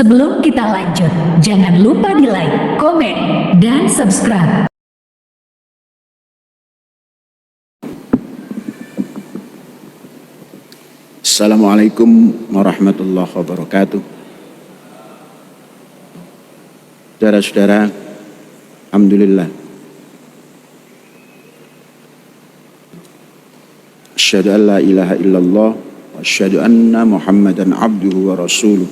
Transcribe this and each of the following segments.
Sebelum kita lanjut, jangan lupa di like, komen, dan subscribe. Assalamualaikum warahmatullahi wabarakatuh. Saudara-saudara, alhamdulillah. Asyhadu an la ilaha illallah wa asyhadu anna Muhammadan abduhu wa rasuluh.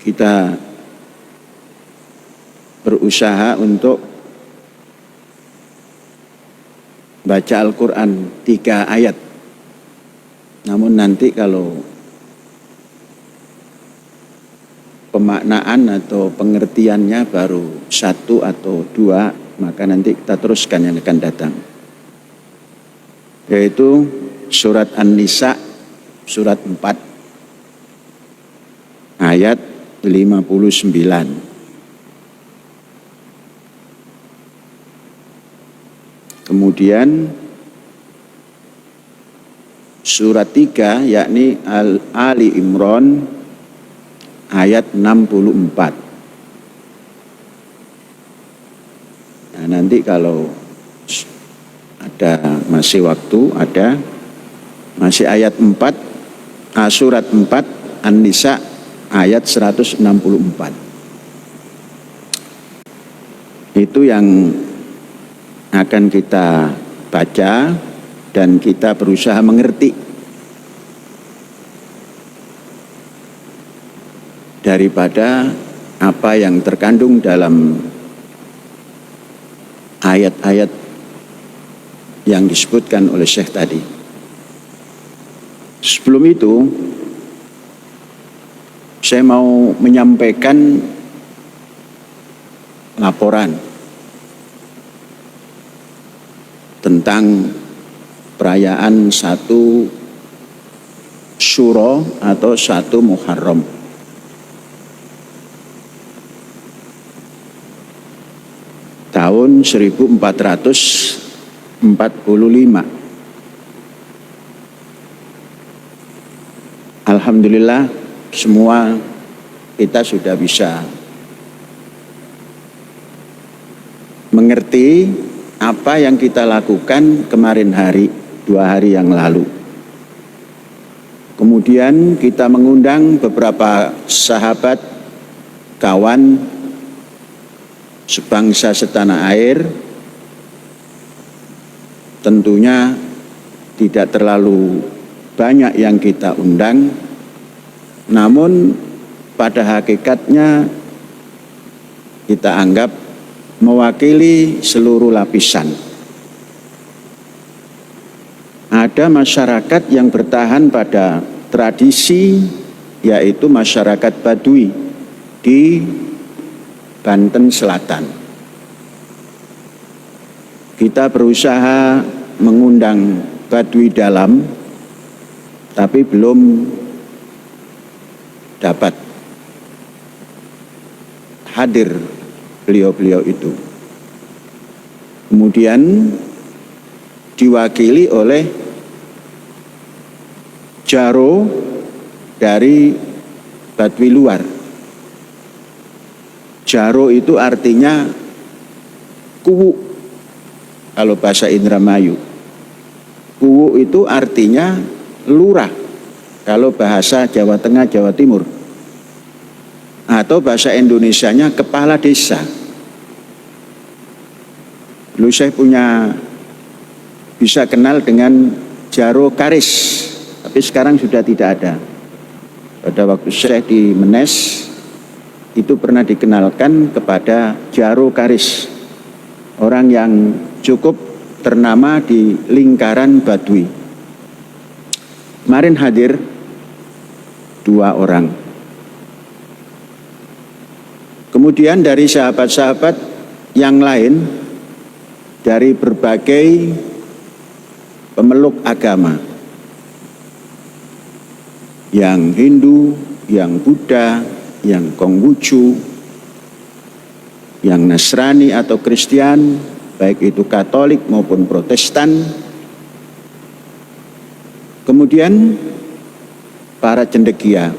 Kita berusaha untuk baca Al-Quran 3 ayat. Namun nanti kalau pemaknaan atau pengertiannya baru 1 atau 2, maka nanti kita teruskan yang akan datang. Yaitu surat An-Nisa, surat 4, ayat 59. Kemudian surat 3 yakni Ali Imran ayat 64. Nah, nanti kalau ada masih waktu, masih ayat 4, surat 4 An-Nisa ayat 164. Itu yang akan kita baca dan kita berusaha mengerti daripada apa yang terkandung dalam ayat-ayat yang disebutkan oleh Syekh tadi. Sebelum itu, saya mau menyampaikan laporan tentang perayaan 1 Syuro atau 1 Muharram. Tahun 1445. Alhamdulillah, semua kita sudah bisa mengerti apa yang kita lakukan kemarin hari, 2 hari yang lalu. Kemudian kita mengundang beberapa sahabat, kawan, sebangsa setanah air. Tentunya tidak terlalu banyak yang kita undang, namun pada hakikatnya kita anggap mewakili seluruh lapisan. Ada masyarakat yang bertahan pada tradisi, yaitu masyarakat Baduy di Banten Selatan. Kita berusaha mengundang Baduy dalam, tapi belum dapat hadir beliau-beliau itu. Kemudian diwakili oleh Jaro dari Baduy luar. Jaro itu artinya kuwu kalau bahasa Indramayu. Kuwu itu artinya lurah kalau bahasa Jawa Tengah, Jawa Timur. Atau bahasa Indonesianya kepala desa. Dulu saya bisa kenal dengan Jaro Karis, tapi sekarang sudah tidak ada. Pada waktu saya di Menes, itu pernah dikenalkan kepada Jaro Karis, orang yang cukup ternama di lingkaran Baduy. Kemarin hadir 2 orang. Kemudian dari sahabat-sahabat yang lain, dari berbagai pemeluk agama, yang Hindu, yang Buddha, yang Konghucu, yang Nasrani atau Kristen, baik itu Katolik maupun Protestan. Kemudian para cendekia.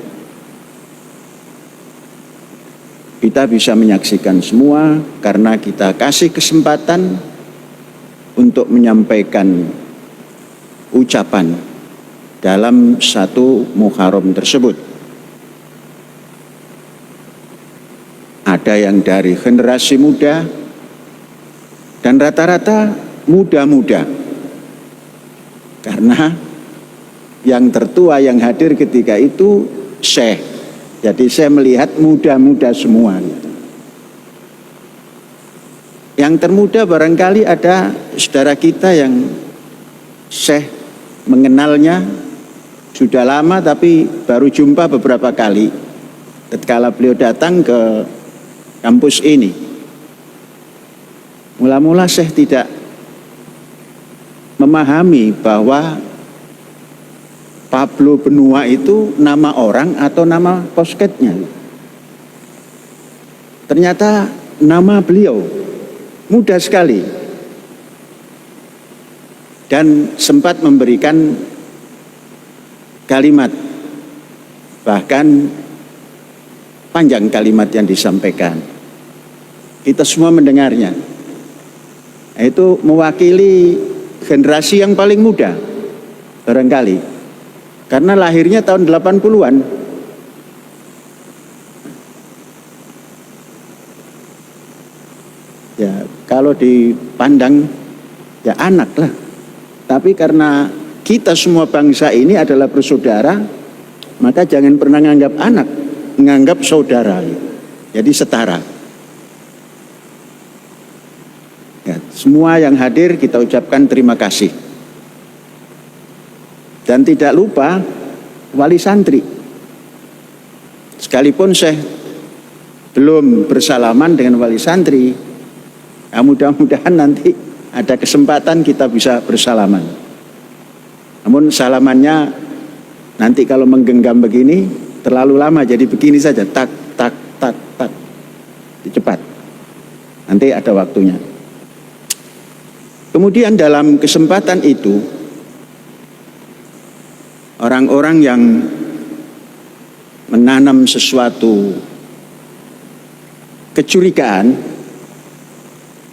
Kita bisa menyaksikan semua karena kita kasih kesempatan untuk menyampaikan ucapan dalam satu Muharram tersebut. Ada yang dari generasi muda dan rata-rata muda-muda. Karena yang tertua yang hadir ketika itu Syekh. Jadi saya melihat muda-muda semua. Yang termuda barangkali ada saudara kita yang Syekh mengenalnya sudah lama tapi baru jumpa beberapa kali tatkala beliau datang ke kampus ini. Mula-mula Syekh tidak memahami bahwa Pablo Benua itu nama orang atau nama posketnya. Ternyata nama beliau mudah sekali. Dan sempat memberikan kalimat, bahkan panjang kalimat yang disampaikan. Kita semua mendengarnya. Itu mewakili generasi yang paling muda barangkali. Karena lahirnya tahun 80-an. Ya, kalau dipandang ya anak lah. Tapi karena kita semua bangsa ini adalah bersaudara, maka jangan pernah menganggap anak, menganggap saudara. Jadi setara. Ya, semua yang hadir kita ucapkan terima kasih. Dan tidak lupa wali santri. Sekalipun saya belum bersalaman dengan wali santri, ya mudah-mudahan nanti ada kesempatan kita bisa bersalaman. Namun salamannya nanti kalau menggenggam begini terlalu lama, jadi begini saja, tak tak tak tak, cepat. Nanti ada waktunya. Kemudian dalam kesempatan itu orang-orang yang menanam sesuatu kecurigaan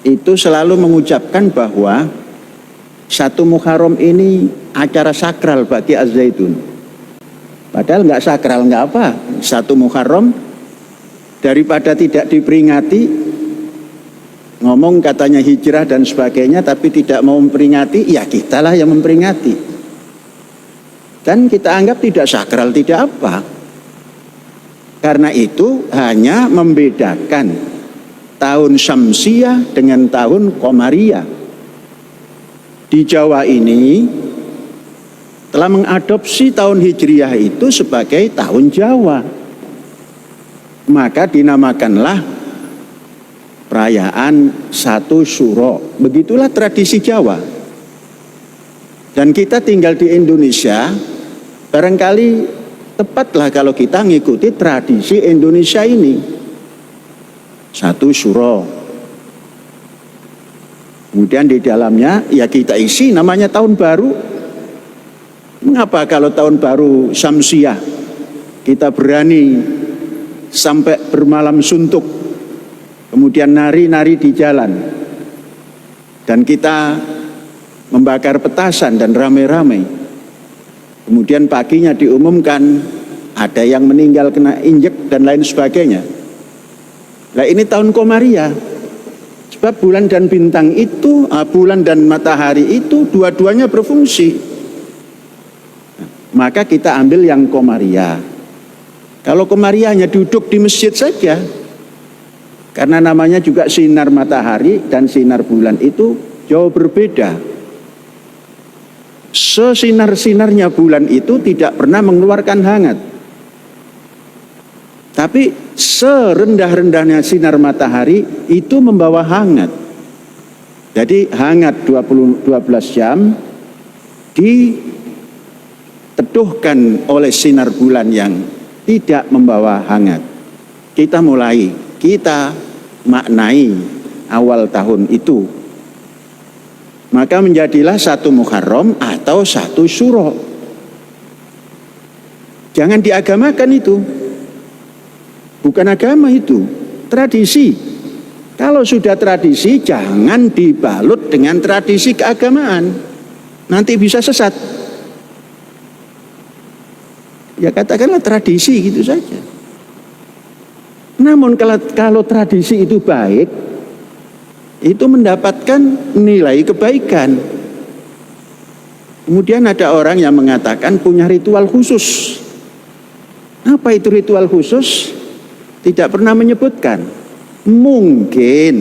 itu selalu mengucapkan bahwa satu Muharram ini acara sakral bagi Az-Zaitun. Padahal nggak sakral, nggak apa. Satu Muharram daripada tidak diperingati, ngomong katanya hijrah dan sebagainya, tapi tidak mau memperingati, ya kitalah yang memperingati. Dan kita anggap tidak sakral, tidak apa. Karena itu hanya membedakan tahun Syamsiyah dengan tahun Qamariyah. Di Jawa ini telah mengadopsi tahun Hijriyah itu sebagai tahun Jawa. Maka dinamakanlah perayaan satu Syuro. Begitulah tradisi Jawa. Dan kita tinggal di Indonesia, barangkali tepatlah kalau kita ngikuti tradisi Indonesia ini. Satu Syuro. Kemudian di dalamnya ya kita isi namanya tahun baru. Mengapa kalau tahun baru Syamsiyah kita berani sampai bermalam suntuk, kemudian nari-nari di jalan, dan kita membakar petasan dan rame-rame. Kemudian paginya diumumkan ada yang meninggal kena injek dan lain sebagainya. Nah ini tahun Qamariyah. Sebab bulan dan bintang itu, bulan dan matahari itu dua-duanya berfungsi. Maka kita ambil yang Qamariyah. Kalau Qamariyah hanya duduk di masjid saja, karena namanya juga sinar matahari dan sinar bulan itu jauh berbeda. Sesinar-sinarnya bulan itu tidak pernah mengeluarkan hangat. Tapi serendah-rendahnya sinar matahari itu membawa hangat. Jadi hangat 12 jam diteduhkan oleh sinar bulan yang tidak membawa hangat. Kita maknai awal tahun itu. Maka menjadilah satu Muharram atau satu Syuro. Jangan diagamakan itu. Bukan agama itu, tradisi. Kalau sudah tradisi, jangan dibalut dengan tradisi keagamaan. Nanti bisa sesat. Ya katakanlah tradisi gitu saja. Namun kalau tradisi itu baik, itu mendapatkan nilai kebaikan. Kemudian ada orang yang mengatakan punya ritual khusus. Apa itu ritual khusus? Tidak pernah menyebutkan. Mungkin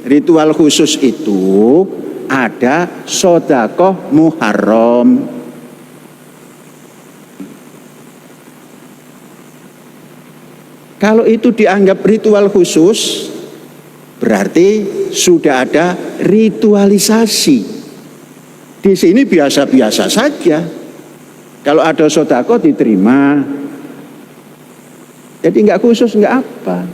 ritual khusus itu ada sedekah Muharram. Kalau itu dianggap ritual khusus, berarti sudah ada ritualisasi. Di sini biasa-biasa saja. Kalau ada sedekah diterima. Jadi enggak khusus, enggak apa.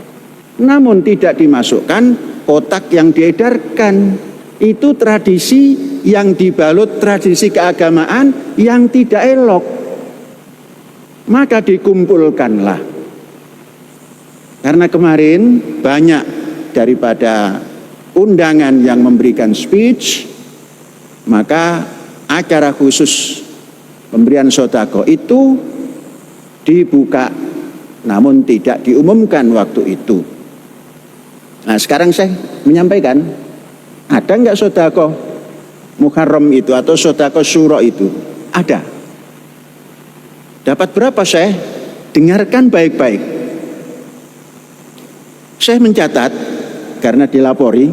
Namun tidak dimasukkan kotak yang diedarkan. Itu tradisi yang dibalut tradisi keagamaan yang tidak elok. Maka dikumpulkanlah. Karena kemarin banyak daripada undangan yang memberikan speech, maka acara khusus pemberian sedekah itu dibuka, namun tidak diumumkan waktu itu. Nah sekarang saya menyampaikan, ada enggak sedekah Muharram itu atau sedekah Syura itu? Ada. Dapat berapa saya? Dengarkan baik-baik. Saya mencatat, karena dilapori,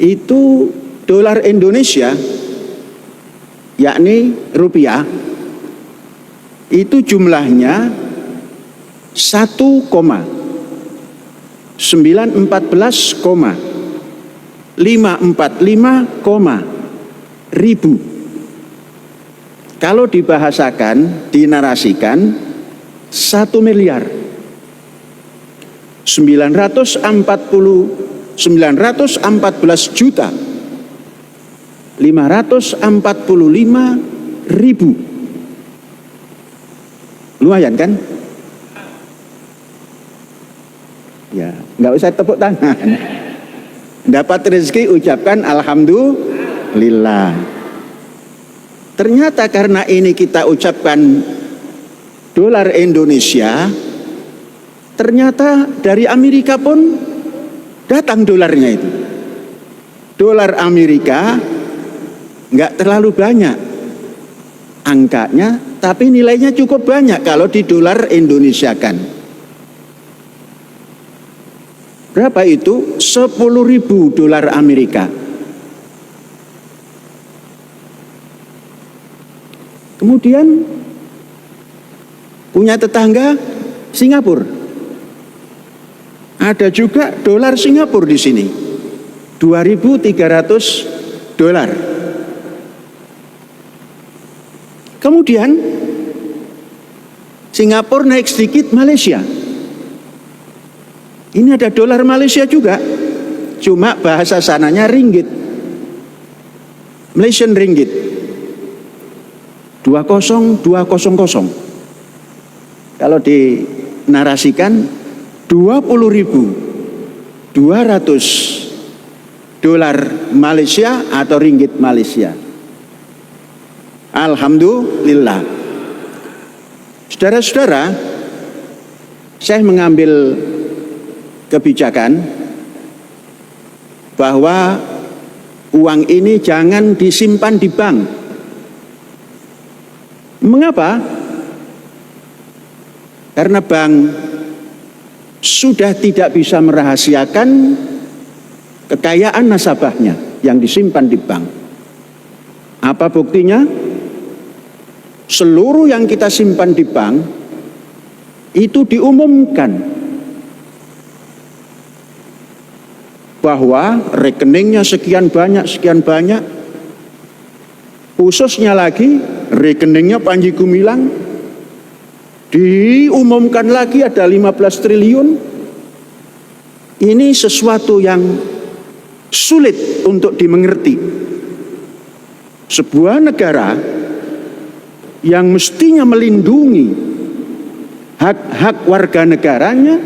itu dolar Indonesia, yakni rupiah, itu jumlahnya 1,914,545, ribu. Kalau dibahasakan, dinarasikan 1 miliar 914 juta 545.000. Lumayan kan? Ya, nggak usah tepuk tangan. Dapat rezeki ucapkan alhamdulillah. Ternyata karena ini kita ucapkan dolar Indonesia, ternyata dari Amerika pun datang dolarnya itu. Dolar Amerika nggak terlalu banyak angkanya, tapi nilainya cukup banyak kalau di dolar Indonesia kan. Berapa itu? 10.000 dolar Amerika. Kemudian punya tetangga Singapura. Ada juga dolar Singapura di sini. 2.300 dolar. Kemudian Singapura naik sedikit, Malaysia. Ini ada dolar Malaysia juga. Cuma bahasa sananya ringgit. Malaysian ringgit. 20200. Kalau dinarasikan 20.200 dolar Malaysia atau ringgit Malaysia. Alhamdulillah. Saudara-saudara, saya mengambil kebijakan bahwa uang ini jangan disimpan di bank. Mengapa? Karena bank sudah tidak bisa merahasiakan kekayaan nasabahnya yang disimpan di bank. Apa buktinya? Seluruh yang kita simpan di bank itu diumumkan bahwa rekeningnya sekian banyak, khususnya lagi rekeningnya Panji Gumilang diumumkan lagi ada 15 triliun. Ini sesuatu yang sulit untuk dimengerti. Sebuah negara yang mestinya melindungi hak-hak warga negaranya,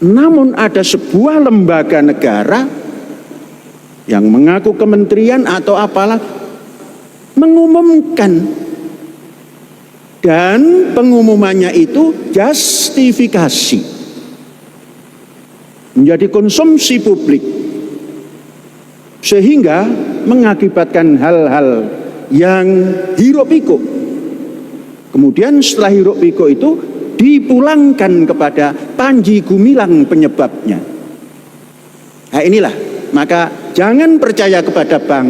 namun ada sebuah lembaga negara yang mengaku kementerian atau apalah mengumumkan, dan pengumumannya itu justifikasi menjadi konsumsi publik, sehingga mengakibatkan hal-hal yang hiruk pikuk. Kemudian setelah hiruk pikuk itu dipulangkan kepada Panji Gumilang penyebabnya. Nah inilah, maka jangan percaya kepada bank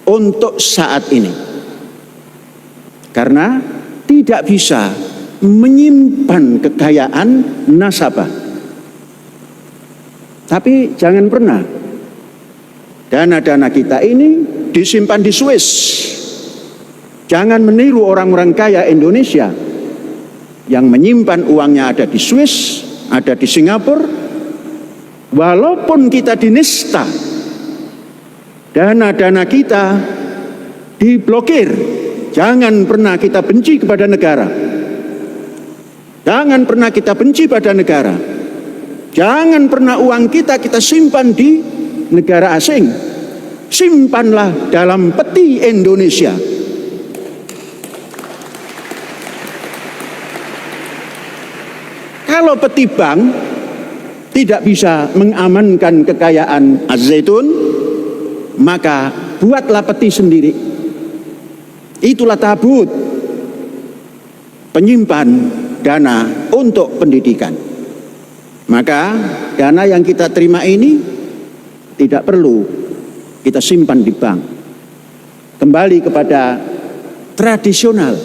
untuk saat ini, karena tidak bisa menyimpan kekayaan nasabah. Tapi jangan pernah dana-dana kita ini disimpan di Swiss. Jangan meniru orang-orang kaya Indonesia yang menyimpan uangnya ada di Swiss, ada di Singapura. Walaupun kita dinista, dana-dana kita diblokir. Jangan pernah kita benci kepada negara. Jangan pernah kita benci pada negara. Jangan pernah uang kita simpan di negara asing. Simpanlah dalam peti Indonesia. Kalau peti bank tidak bisa mengamankan kekayaan Az-Zaitun, maka buatlah peti sendiri. Itulah tabut penyimpan dana untuk pendidikan. Maka dana yang kita terima ini tidak perlu kita simpan di bank. Kembali kepada tradisional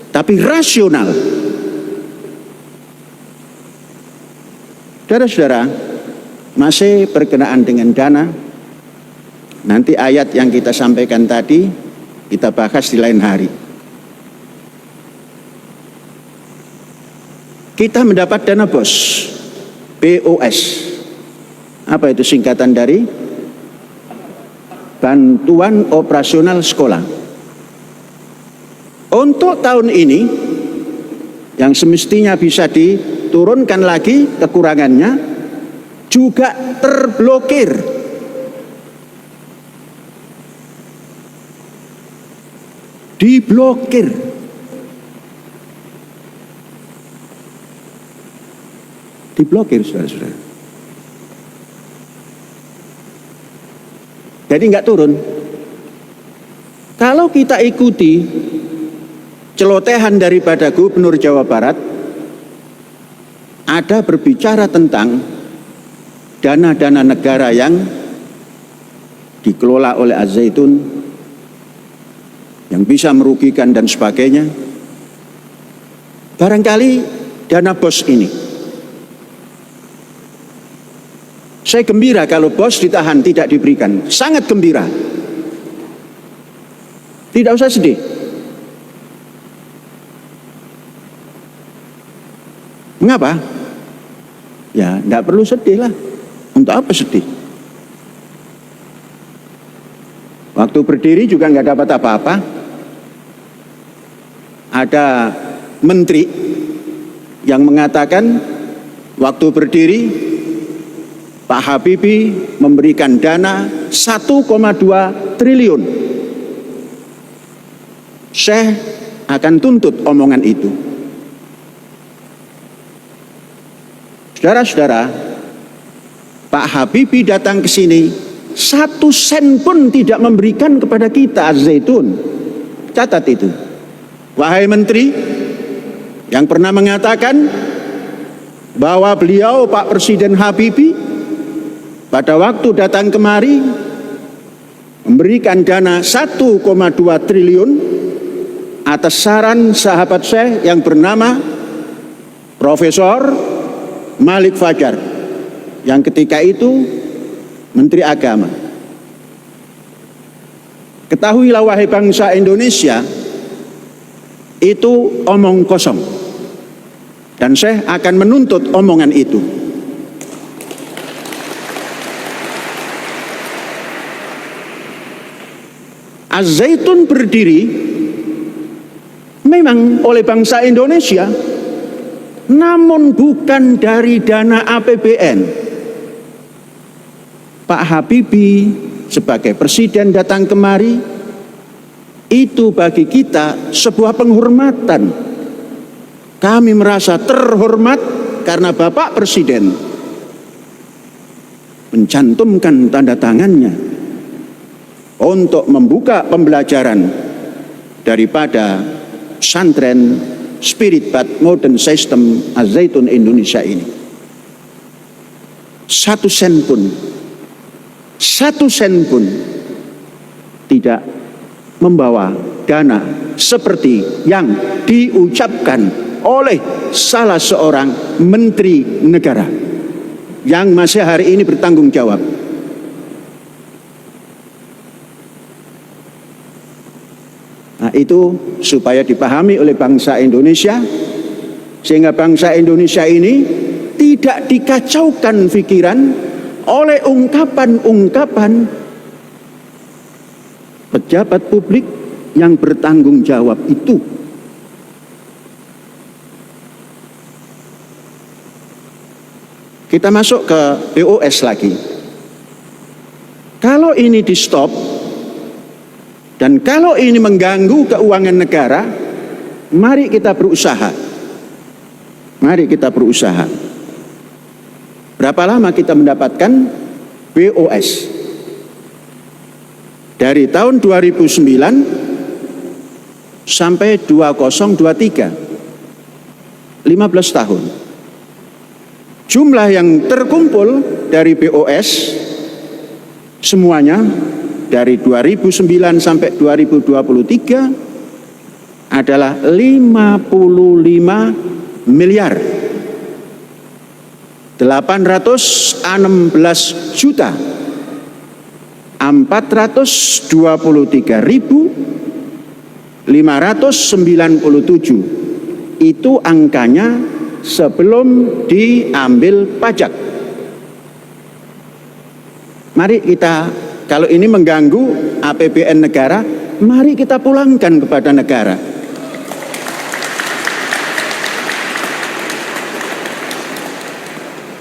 tapi rasional. Saudara-saudara, masih berkenaan dengan dana, nanti ayat yang kita sampaikan tadi kita bahas di lain hari. Kita mendapat dana BOS, BOS. Apa itu singkatan dari? Bantuan Operasional Sekolah. Untuk tahun ini, yang semestinya bisa diturunkan lagi kekurangannya, juga terblokir. Diblokir. Diblokir, saudara-saudara. Jadi nggak turun. Kalau kita ikuti celotehan daripada Gubernur Jawa Barat, ada berbicara tentang dana-dana negara yang dikelola oleh Az-Zaitun yang bisa merugikan dan sebagainya. Barangkali dana BOS ini, saya gembira kalau BOS ditahan, tidak diberikan. Sangat gembira. Tidak usah sedih. Mengapa? Ya, tidak perlu sedih lah. Untuk apa sedih? Waktu berdiri juga nggak dapat apa-apa. Ada menteri yang mengatakan waktu berdiri Pak Habibie memberikan dana 1,2 triliun. Saya akan tuntut omongan itu. Saudara-saudara, Pak Habibie datang ke sini, 1 sen pun tidak memberikan kepada kita Az-Zaitun. Catat itu. Wahai menteri yang pernah mengatakan bahwa beliau Pak Presiden Habibie pada waktu datang kemari memberikan dana 1,2 triliun atas saran sahabat saya yang bernama Profesor Malik Fajar yang ketika itu Menteri Agama. Ketahuilah wahai bangsa Indonesia, itu omong kosong. Dan saya akan menuntut omongan itu. Az-Zaitun berdiri memang oleh bangsa Indonesia, namun bukan dari dana APBN. Pak Habibie sebagai presiden datang kemari, itu bagi kita sebuah penghormatan. Kami merasa terhormat karena Bapak Presiden mencantumkan tanda tangannya untuk membuka pembelajaran daripada pesantren Spirit But Modern System Az-Zaitun Indonesia ini. Satu sen pun tidak membawa dana seperti yang diucapkan oleh salah seorang menteri negara yang masih hari ini bertanggung jawab. Nah, itu supaya dipahami oleh bangsa Indonesia, sehingga bangsa Indonesia ini tidak dikacaukan pikiran oleh ungkapan-ungkapan pejabat publik yang bertanggung jawab itu. Kita masuk ke BOS lagi. Kalau ini di stop, dan kalau ini mengganggu keuangan negara, mari kita berusaha. Mari kita berusaha. Berapa lama kita mendapatkan BOS? Dari tahun 2009 sampai 2023. 15 tahun. Jumlah yang terkumpul dari BOS semuanya dari 2009 sampai 2023 adalah 55 miliar 816 juta 423.597. Itu angkanya sebelum diambil pajak. Mari kita, kalau ini mengganggu APBN negara, mari kita pulangkan kepada negara.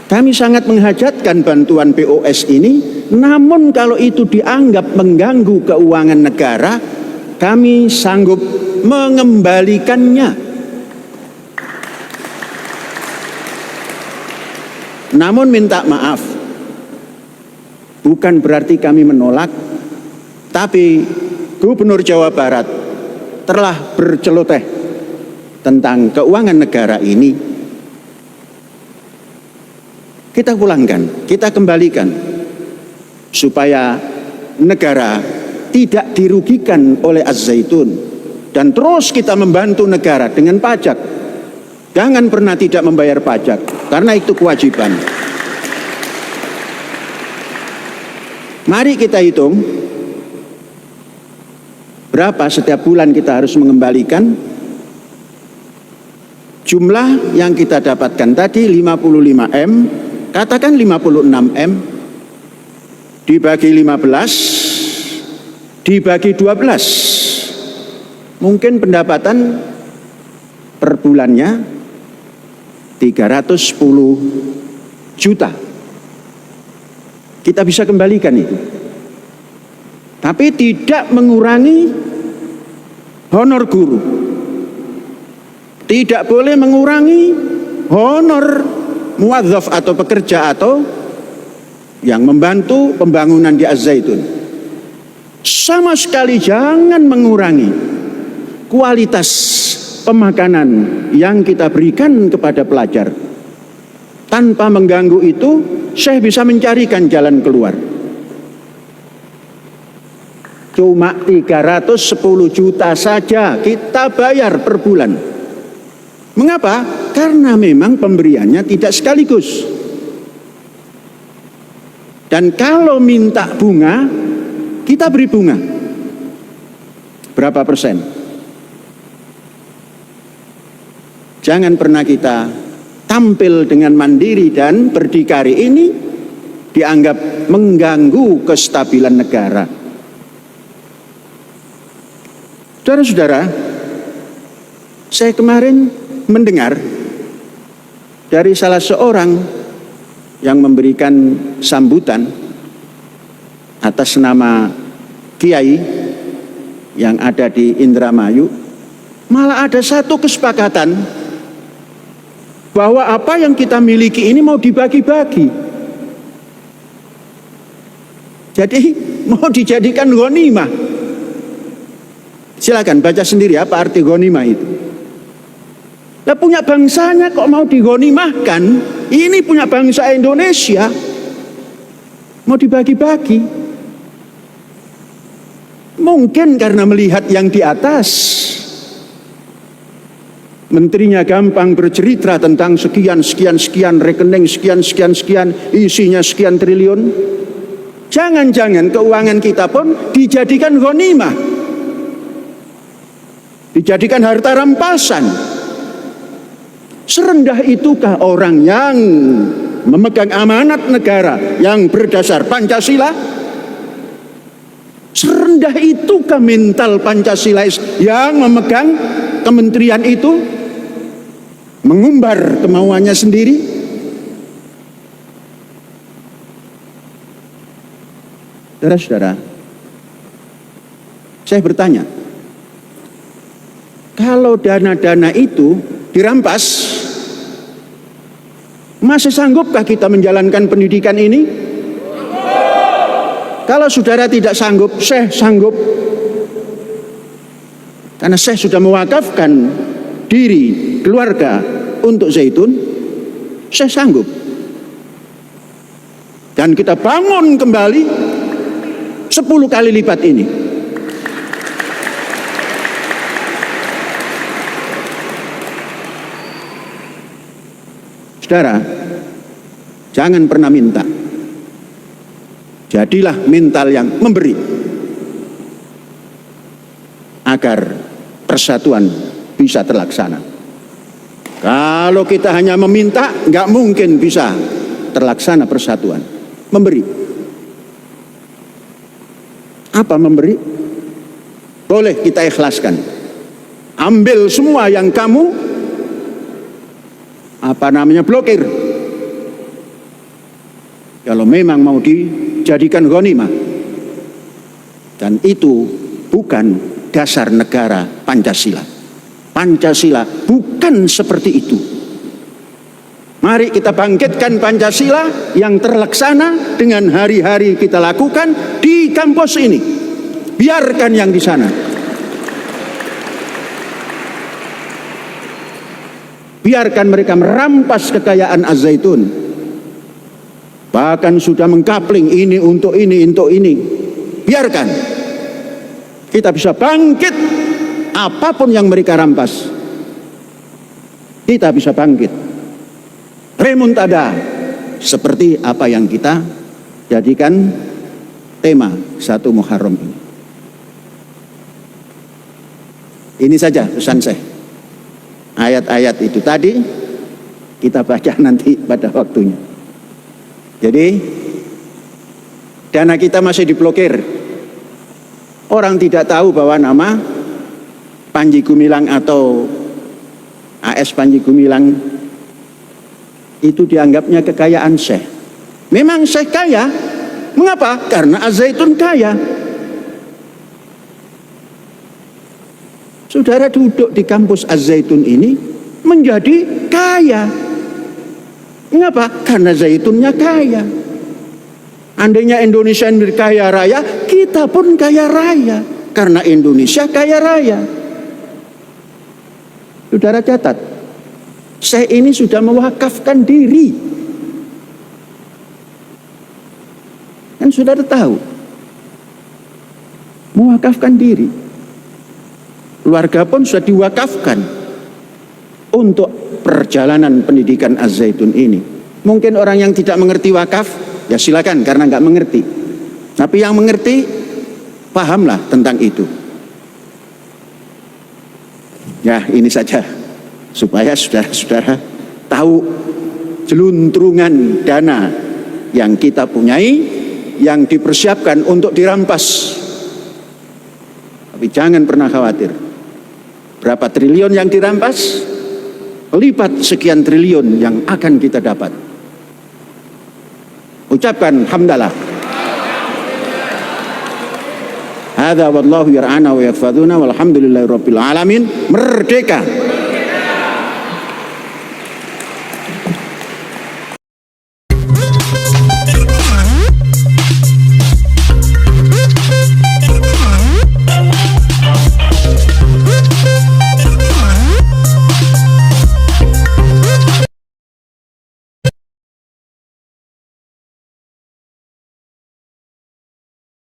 Kami sangat menghajatkan bantuan BOS ini, namun kalau itu dianggap mengganggu keuangan negara, kami sanggup mengembalikannya. Namun minta maaf, bukan berarti kami menolak, tapi Gubernur Jawa Barat telah berceloteh tentang keuangan negara ini. Kita pulangkan, kita kembalikan, supaya negara tidak dirugikan oleh Az-Zaitun. Dan terus kita membantu negara dengan pajak. Jangan pernah tidak membayar pajak, karena itu kewajiban. Mari kita hitung berapa setiap bulan kita harus mengembalikan. Jumlah yang kita dapatkan tadi 55 M, katakan 56 M, dibagi 15, dibagi 12. Mungkin pendapatan per bulannya 310 juta. Kita bisa kembalikan itu. Tapi tidak mengurangi honor guru. Tidak boleh mengurangi honor muadzaf atau pekerja atau yang membantu pembangunan di Az-Zaitun. Sama sekali jangan mengurangi kualitas pemakanan yang kita berikan kepada pelajar. Tanpa mengganggu itu, saya bisa mencarikan jalan keluar. Cuma 310 juta saja kita bayar per bulan. Mengapa? Karena memang pemberiannya tidak sekaligus. Dan kalau minta bunga, kita beri bunga. Berapa persen? Jangan pernah kita tampil dengan mandiri dan berdikari, ini dianggap mengganggu kestabilan negara. Saudara-saudara, Saya kemarin mendengar dari salah seorang yang memberikan sambutan atas nama Kiai yang ada di Indramayu, malah ada satu kesepakatan bahwa apa yang kita miliki ini mau dibagi-bagi. Jadi mau dijadikan ghanimah. Silakan baca sendiri apa arti ghanimah itu. Lah punya bangsanya kok mau dighanimahkan? Ini punya bangsa Indonesia mau dibagi-bagi. Mungkin karena melihat yang di atas, menterinya gampang bercerita tentang sekian rekening sekian, isinya sekian triliun. Jangan-jangan keuangan kita pun dijadikan ghanimah, dijadikan harta rampasan. Serendah itukah orang yang memegang amanat negara yang berdasar Pancasila? Serendah itukah mental Pancasilais yang memegang kementerian itu, mengumbar kemauannya sendiri? Saudara-saudara, saya bertanya, kalau dana-dana itu dirampas, masih sanggupkah kita menjalankan pendidikan ini? Kalau saudara tidak sanggup, saya sanggup. Karena saya sudah mewakafkan diri, keluarga untuk Zaitun, saya sanggup. Dan kita bangun kembali 10 kali lipat ini. Saudara, jangan pernah minta. Jadilah mental yang memberi, agar persatuan bisa terlaksana. Kalau kita hanya meminta, nggak mungkin bisa terlaksana persatuan. Memberi. Apa memberi? Boleh kita ikhlaskan. Ambil semua yang kamu blokir. Kalau memang mau dijadikan ghanimah. Dan itu bukan dasar negara Pancasila. Pancasila bukan seperti itu. Mari kita bangkitkan Pancasila yang terlaksana dengan hari-hari kita lakukan di kampus ini. Biarkan yang di sana. Biarkan mereka merampas kekayaan Az-Zaitun. Bahkan sudah mengkapling ini untuk ini, untuk ini. Biarkan. Kita bisa bangkit. Apapun yang mereka rampas, kita bisa bangkit. Remontada, seperti apa yang kita jadikan tema 1 Muharram ini. Ini saja pesan saya. Ayat-ayat itu tadi kita baca nanti pada waktunya. Jadi dana kita masih diblokir. Orang tidak tahu bahwa nama Panji Gumilang atau AS Panji Gumilang itu dianggapnya kekayaan Syekh. Memang Syekh kaya. Mengapa? Karena Az-Zaitun kaya. Saudara duduk di kampus Az-Zaitun ini menjadi kaya. Mengapa? Karena Zaitunnya kaya. Andainya Indonesia kaya raya, kita pun kaya raya. Karena Indonesia kaya raya. Saudara catat, saya ini sudah mewakafkan diri. Kan saudara tahu, mewakafkan diri. Keluarga pun sudah diwakafkan untuk perjalanan pendidikan Az-Zaitun ini. Mungkin orang yang tidak mengerti wakaf, ya silakan karena nggak mengerti. Tapi yang mengerti, pahamlah tentang itu. Ya ini saja, supaya saudara-saudara tahu jeluntrungan dana yang kita punyai, yang dipersiapkan untuk dirampas. Tapi jangan pernah khawatir. Berapa triliun yang dirampas? Lipat sekian triliun yang akan kita dapat. Ucapkan hamdalah. Hadza wallahu yar'ana wa yahfazuna walhamdulillahi rabbil alamin. Merdeka.